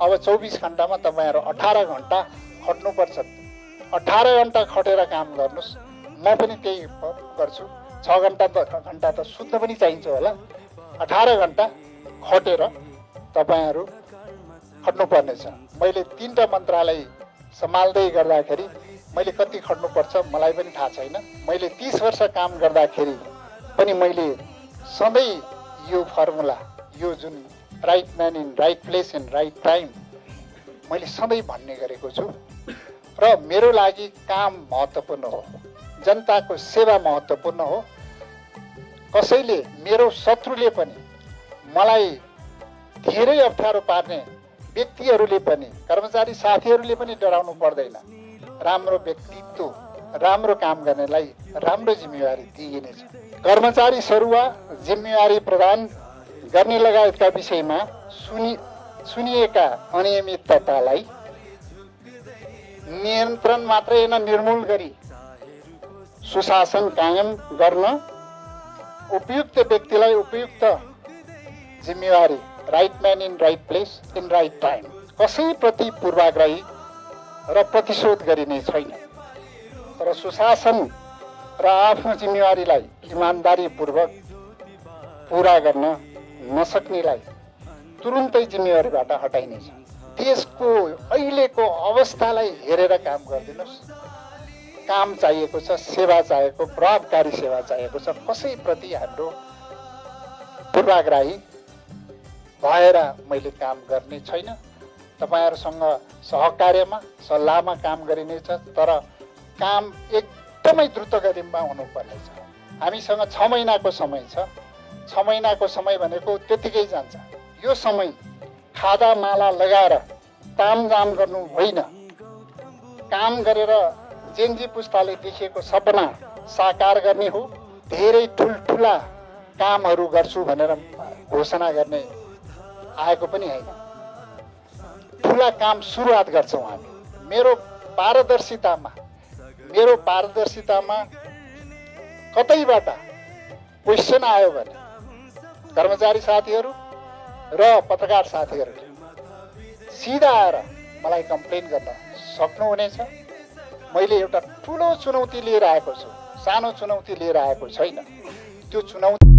अब 24 घण्टामा तपाईहरु 18 घण्टा खट्नुपर्छ। 18 घण्टा खटेर काम गर्नुस्। म पनि त्यही गर्छु। 6 घण्टा त सुत्न पनि चाहिन्छ होला। 18 घण्टा खटेर तपाईहरु खट्नुपर्नेछ। मैले 3टा मन्त्रालय सम्हाल्दै गर्दाखेरि मैले कति खट्नुपर्छ मलाई पनि थाहा छैन। मैले 30 वर्ष काम गर्दाखेरि पनि मैले सधैँ यो फर्मुला, यो जुन right man in right place in right time मैले सधैँ भन्ने गरेको छु। र मेरो लागि काम महत्त्वपूर्ण हो, जनताको सेवा महत्त्वपूर्ण हो। कसैले, मेरो शत्रुले पनि, मलाई धेरै अप्ठ्यारो पार्ने व्यक्तिहरूले पनि, कर्मचारी साथीहरूले पनि डराउनु पर्दैन। राम्रो व्यक्तित्व, राम्रो काम गर्नेलाई राम्रो जिम्मेवारी दिइनेछ। कर्मचारी सरुवा जिम्मेवारी प्रदान गर्ने लगायतका विषयमा सुनिएका अनियमिततालाई नियन्त्रण मात्रै न निर्मूल गरी सुशासन कायम गर्न उपयुक्त व्यक्तिलाई उपयुक्त जिम्मेवारी, right man in right place in right time, कसैप्रति पूर्वाग्रही र प्रतिशोध गरिने छैन। तर सुशासन र आफ्नो जिम्मेवारीलाई इमानदारीपूर्वक पूरा गर्न नसक्नेलाई तुरुन्तै जिम्मेवारीबाट हटाइनेछ। देशको अहिलेको अवस्थालाई हेरेर काम गरिदिनुस्। काम चाहिएको छ, सेवा चाहिएको, प्रभावकारी सेवा चाहिएको छ। कसैप्रति हाम्रो पूर्वाग्रही भएर मैले काम गर्ने छैन। तपाईहरुसँग सहकार्यमा, सल्लाहमा काम गरिनेछ। तर काम एकदमै द्रुत गतिमा हुनुपर्नेछ। हामीसँग 6 महिनाको समय छ। 6 महिनाको समय भनेको त्यतिकै जान्छ। यो समय खादा माला लगाएर तामझाम गर्नु होइन। काम गरेर जेनजी पुस्ताले देखेको सपना साकार गर्ने हो। धेरै ठुलठुला कामहरू गर्छु भनेर घोषणा गर्ने आएको पनि होइन। ठुला काम सुरुवात गर्छौँ हामी। मेरो पारदर्शितामा कतैबाट क्वेसन आयो भने कर्मचारी साथीहरू र पत्रकार साथीहरूले सिधा आएर मलाई कम्प्लेन गर्न सक्नुहुनेछ। मैले एउटा ठुलो चुनौती लिएर आएको छु, सानो चुनौती लिएर आएको छैन। त्यो चुनौती